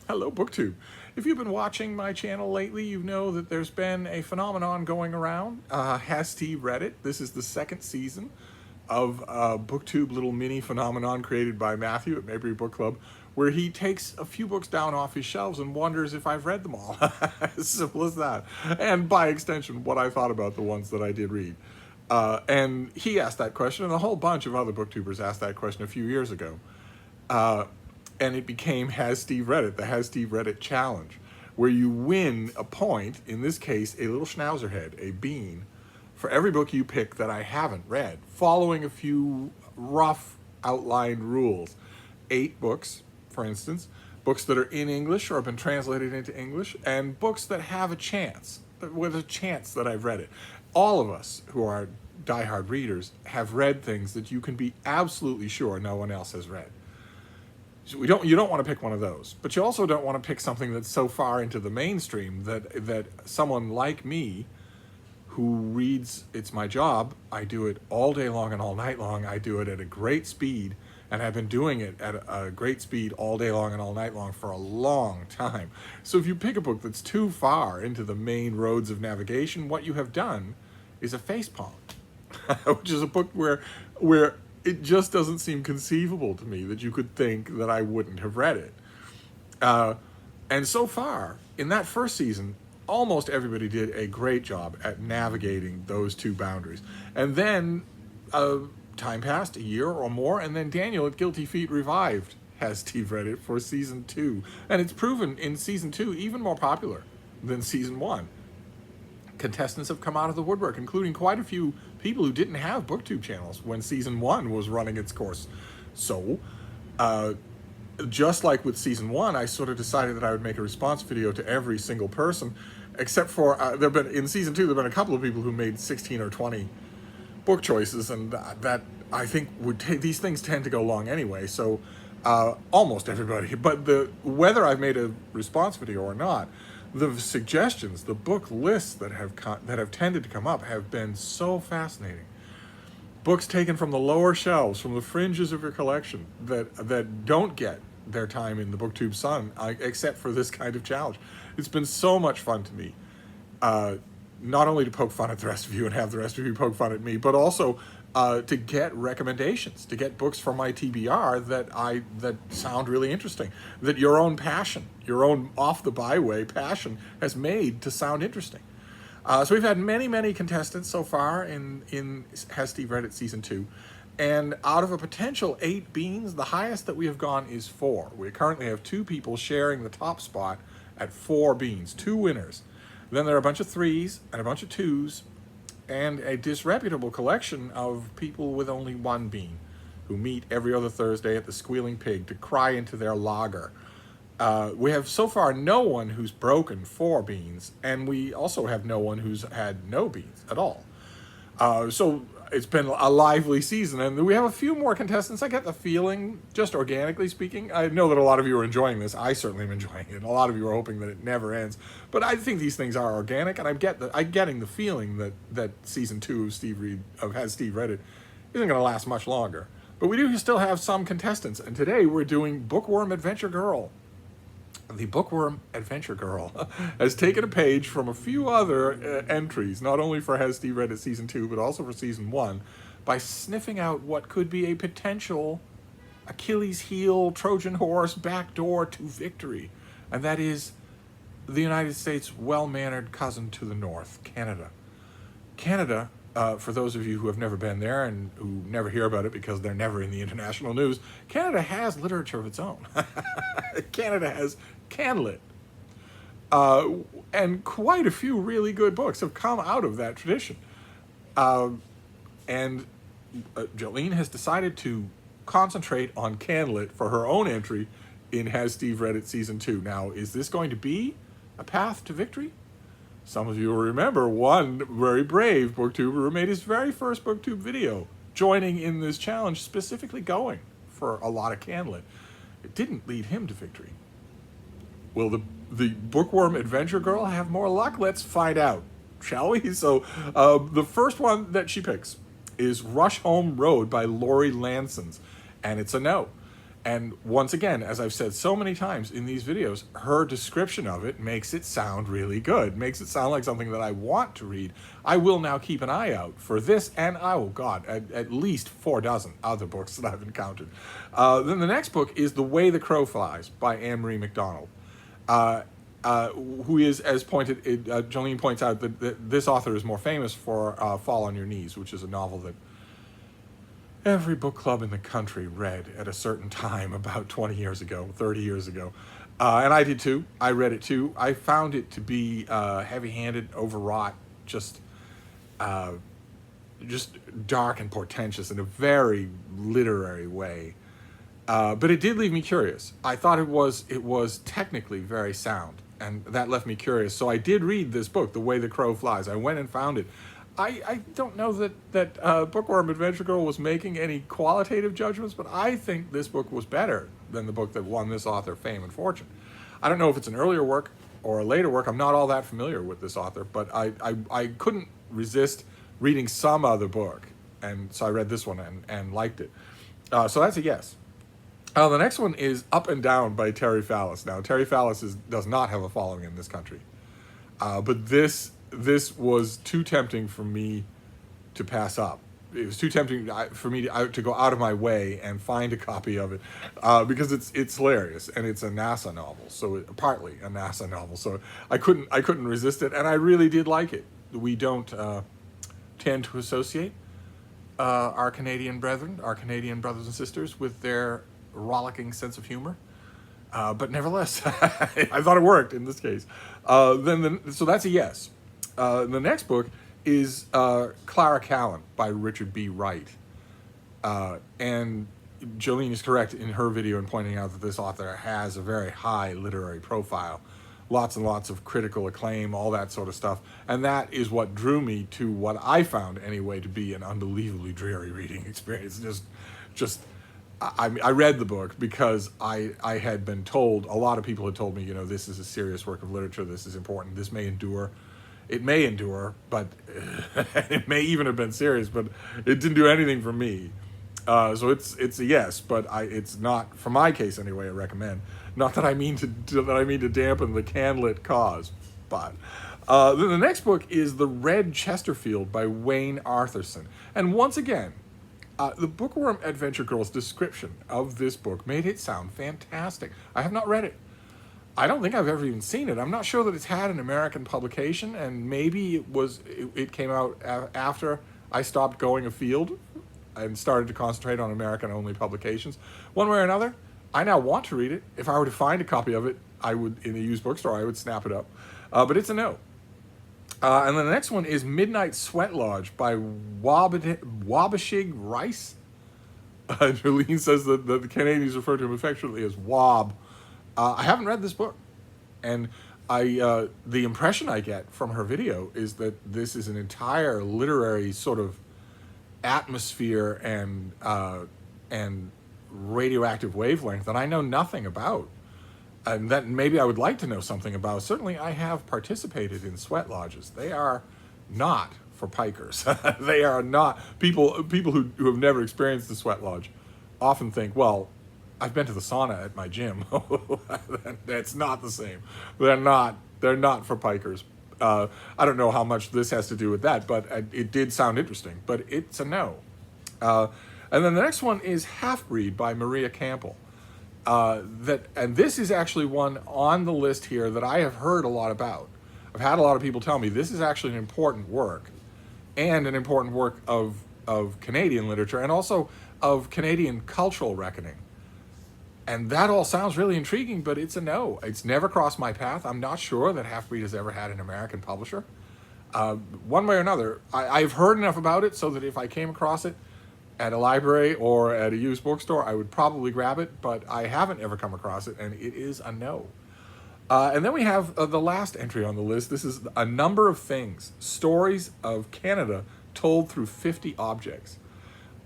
Hello, BookTube. If you've been watching my channel lately, you know that there's been a phenomenon going around. Has Steve read it? This is the second season of BookTube little mini phenomenon created by Matthew at Maybury Book Club, where he takes a few books down off his shelves and wonders if I've read them all. As simple as that. And by extension, what I thought about the ones that I did read. And he asked that question, and a whole bunch of other booktubers asked that question a few years ago. And it became Has Steve Read It? The Has Steve Read It challenge, where you win a point, in this case, a little schnauzer head, a bean, for every book you pick that I haven't read, following a few rough outlined rules. 8 books, for instance, books that are in English or have been translated into English, and books that have a chance, with a chance that I've read it. All of us who are diehard readers have read things that you can be absolutely sure no one else has read. So you don't want to pick one of those, but you also don't want to pick something that's so far into the mainstream that someone like me, who reads, it's my job, I do it all day long and all night long, I do it at a great speed, and I've been doing it at a great speed all day long and all night long for a long time. So if you pick a book that's too far into the main roads of navigation, what you have done is a facepalm, which is a book where it just doesn't seem conceivable to me that you could think that I wouldn't have read it. And so far, in that first season, almost everybody did a great job at navigating those two boundaries. And then time passed, a year or more, and then Daniel at Guilty Feet revived Has Steve Read It for season 2. And it's proven in season 2 even more popular than season 1. Contestants have come out of the woodwork, including quite a few people who didn't have BookTube channels when season 1 was running its course. So, just like with season 1, I sort of decided that I would make a response video to every single person, except for, in season 2, there have been a couple of people who made 16 or 20 book choices, and that, I think, these things tend to go long anyway, so almost everybody. But whether I've made a response video or not, the suggestions, the book lists that have tended to come up have been so fascinating. Books taken from the lower shelves, from the fringes of your collection, that don't get their time in the BookTube sun, except for this kind of challenge. It's been so much fun to me, not only to poke fun at the rest of you and have the rest of you poke fun at me, but also to get recommendations, to get books from my TBR that sound really interesting, that your own passion, your own off-the-byway passion has made to sound interesting. So we've had many contestants so far in Has Steve Read It Season 2, and out of a potential 8 beans, the highest that we have gone is 4. We currently have 2 people sharing the top spot at 4 beans, 2 winners. Then there are a bunch of 3s and a bunch of 2s, and a disreputable collection of people with only 1 bean, who meet every other Thursday at the Squealing Pig to cry into their lager. We have so far no one who's broken 4 beans, and we also have no one who's had no beans at all. So it's been a lively season, and we have a few more contestants. I get the feeling, just organically speaking, I know that a lot of you are enjoying this. I certainly am enjoying it. A lot of you are hoping that it never ends. But I think these things are organic, and I'm getting the feeling that season 2 of Has Steve Read It isn't going to last much longer. But we do still have some contestants, and today we're doing Bookworm Adventure Girl. The Bookworm Adventure Girl has taken a page from a few other entries, not only for Has Steve Read It Season 2, but also for Season 1, by sniffing out what could be a potential Achilles heel, Trojan horse, backdoor to victory. And that is the United States' well-mannered cousin to the north, Canada. Canada, for those of you who have never been there and who never hear about it because they're never in the international news, Canada has literature of its own. Canada has Canlit. And quite a few really good books have come out of that tradition. And Jolene has decided to concentrate on Canlit for her own entry in Has Steve Read It Season 2. Now, is this going to be a path to victory? Some of you will remember one very brave booktuber who made his very first booktube video, joining in this challenge, specifically going for a lot of Canlit. It didn't lead him to victory. Will the Bookworm Adventure Girl have more luck? Let's find out, shall we? So the first one that she picks is Rush Home Road by Lori Lansens, and it's a no. And once again, as I've said so many times in these videos, her description of it makes it sound really good, makes it sound like something that I want to read. I will now keep an eye out for this and, oh God, at least 4 dozen other books that I've encountered. Then the next book is The Way the Crow Flies by Anne-Marie MacDonald, who is, as Jolene points out, that this author is more famous for Fall on Your Knees, which is a novel that every book club in the country read at a certain time about 20 years ago, 30 years ago. And I did too. I read it too. I found it to be heavy-handed, overwrought, just dark and portentous in a very literary way. But it did leave me curious. I thought it was technically very sound, and that left me curious. So I did read this book, The Way the Crow Flies. I went and found it. I don't know that Bookworm Adventure Girl was making any qualitative judgments, but I think this book was better than the book that won this author fame and fortune. I don't know if it's an earlier work or a later work. I'm not all that familiar with this author, but I couldn't resist reading some other book, and so I read this one and liked it. So that's a yes. The next one is Up and Down by Terry Fallis. Now, Terry Fallis does not have a following in this country, but this was too tempting for me to pass up. It was too tempting for me to go out of my way and find a copy of it, because it's hilarious, and it's a NASA novel, so partly a NASA novel. So I couldn't resist it, and I really did like it. We don't tend to associate our Canadian brethren, our Canadian brothers and sisters, with their rollicking sense of humor. But nevertheless, I thought it worked in this case. So that's a yes. The next book is Clara, Callan by Richard B. Wright. And Jolene is correct in her video in pointing out that this author has a very high literary profile. Lots and lots of critical acclaim, all that sort of stuff. And that is what drew me to what I found, anyway, to be an unbelievably dreary reading experience. I read the book because I had been told, a lot of people had told me, this is a serious work of literature, this is important, this may endure. It may endure, but it may even have been serious, but it didn't do anything for me. So it's a yes, but it's not, for my case anyway, a recommend. Not that I mean to dampen the candlelit cause, but then the next book is The Red Chesterfield by Wayne Arthurson. And once again, the Bookworm Adventure Girl's description of this book made it sound fantastic. I have not read it. I don't think I've ever even seen it. I'm not sure that it's had an American publication, and maybe it came out after I stopped going afield and started to concentrate on American-only publications. One way or another, I now want to read it. If I were to find a copy of it, I would, in a used bookstore, I would snap it up. But it's a no. And then the next one is Midnight Sweatlodge by Waubgeshig Rice. Jolene says that the Canadians refer to him affectionately as Wob. I haven't read this book, and the impression I get from her video is that this is an entire literary sort of atmosphere and radioactive wavelength that I know nothing about, and that maybe I would like to know something about. Certainly, I have participated in sweat lodges. They are not for pikers. They are not people who have never experienced the sweat lodge often think, well, I've been to the sauna at my gym. That's not the same. They're not for pikers. I don't know how much this has to do with that, but it did sound interesting. But it's a no. And then the next one is Halfbreed by Maria Campbell. And this is actually one on the list here that I have heard a lot about. I've had a lot of people tell me this is actually an important work, and an important work of Canadian literature, and also of Canadian cultural reckoning. And that all sounds really intriguing, but it's a no. It's never crossed my path. I'm not sure that Halfbreed has ever had an American publisher. One way or another, I've heard enough about it so that if I came across it at a library or at a used bookstore, I would probably grab it, but I haven't ever come across it, and it is a no. And then we have the last entry on the list. This is A Number of Things, Stories of Canada Told Through 50 Objects,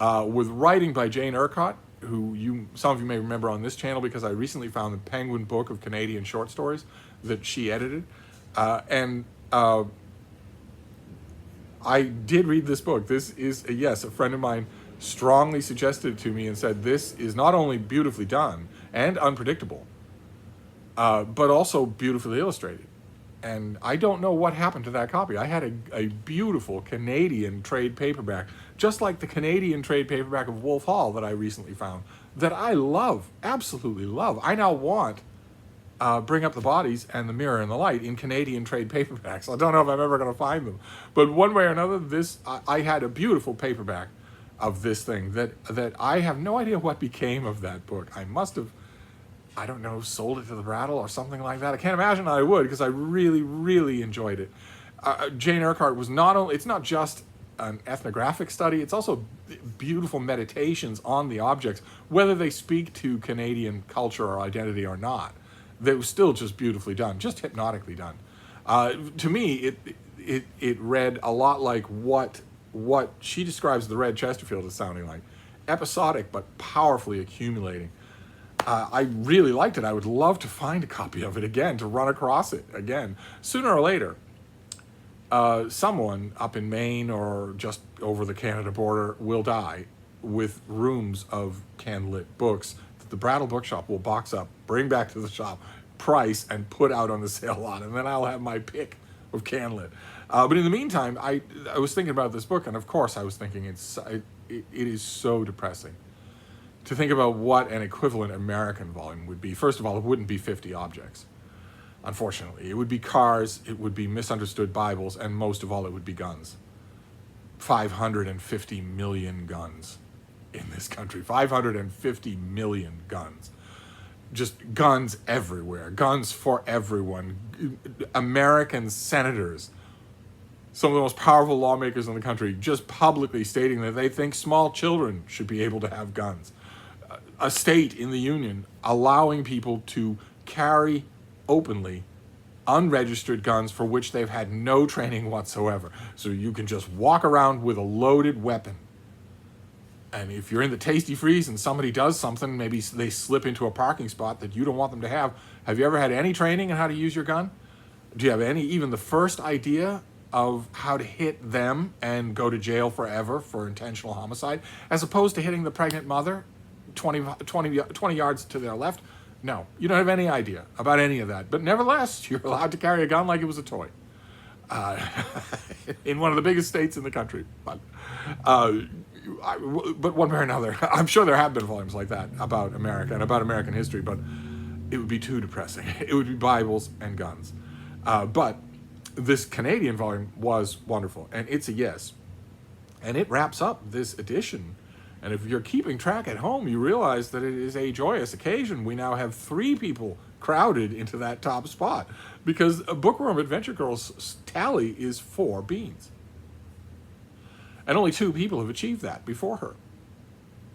with writing by Jane Urquhart, who some of you may remember on this channel because I recently found the Penguin Book of Canadian Short Stories that she edited. And I did read this book. This is, yes, a friend of mine strongly suggested it to me and said, this is not only beautifully done and unpredictable, but also beautifully illustrated. And I don't know what happened to that copy. I had a beautiful Canadian trade paperback, just like the Canadian trade paperback of Wolf Hall that I recently found, that I love, absolutely love. I now want Bring Up the Bodies and The Mirror and the Light in Canadian trade paperbacks. I don't know if I'm ever going to find them. But one way or another, I had a beautiful paperback of this thing that I have no idea what became of that book. I must have, I don't know, sold it to the Rattle or something like that. I can't imagine I would, because I really, really enjoyed it. Jane Urquhart was not only, it's not just an ethnographic study, it's also beautiful meditations on the objects, whether they speak to Canadian culture or identity or not. They were still just beautifully done, just hypnotically done. To me, it read a lot like what she describes the Red Chesterfield as sounding like. Episodic, but powerfully accumulating. I really liked it. I would love to find a copy of it again, to run across it again. Sooner or later, someone up in Maine or just over the Canada border will die with rooms of candlelit books that the Brattle Bookshop will box up, bring back to the shop, price, and put out on the sale lot. And then I'll have my pick of candlelit. But in the meantime, I was thinking about this book, and of course I was thinking it is so depressing to think about what an equivalent American volume would be. First of all, it wouldn't be 50 objects, unfortunately. It would be cars, it would be misunderstood Bibles, and most of all, it would be guns. 550 million guns in this country. 550 million guns. Just guns everywhere. Guns for everyone. American senators, some of the most powerful lawmakers in the country, just publicly stating that they think small children should be able to have guns. A state in the Union allowing people to carry openly unregistered guns for which they've had no training whatsoever. So you can just walk around with a loaded weapon. And if you're in the Tasty Freeze and somebody does something, maybe they slip into a parking spot that you don't want them to have you ever had any training on how to use your gun? Do you have even the first idea of how to hit them and go to jail forever for intentional homicide, as opposed to hitting the pregnant mother 20 yards to their left? No, you don't have any idea about any of that. But nevertheless, you're allowed to carry a gun like it was a toy. In one of the biggest states in the country. But one way or another, I'm sure there have been volumes like that about America and about American history, but it would be too depressing. It would be Bibles and guns. But this Canadian volume was wonderful, and it's a yes. And it wraps up this edition. And if you're keeping track at home, you realize that it is a joyous occasion. We now have 3 people crowded into that top spot, because Bookworm Adventure Girl's tally is 4 beans. And only 2 people have achieved that before her.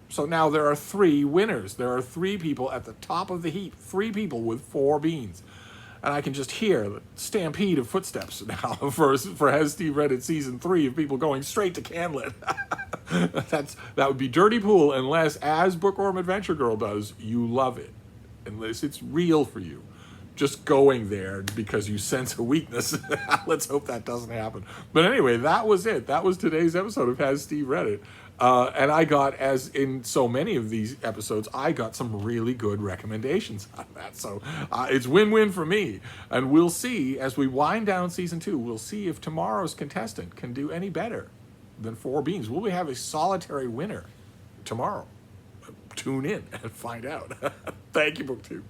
So now there are 3 winners. There are 3 people at the top of the heap, 3 people with 4 beans. And I can just hear the stampede of footsteps now for Has Steve Read It Season 3 of people going straight to Candlet. That would be dirty pool, unless, as Bookworm Adventure Girl does, you love it. Unless it's real for you. Just going there because you sense a weakness. Let's hope that doesn't happen. But anyway, that was it. That was today's episode of Has Steve Read It? And I got, as in so many of these episodes, I got some really good recommendations on that. So it's win-win for me. And we'll see, as we wind down Season 2, we'll see if tomorrow's contestant can do any better than 4 beans. Will we have a solitary winner tomorrow? Tune in and find out. Thank you, BookTube.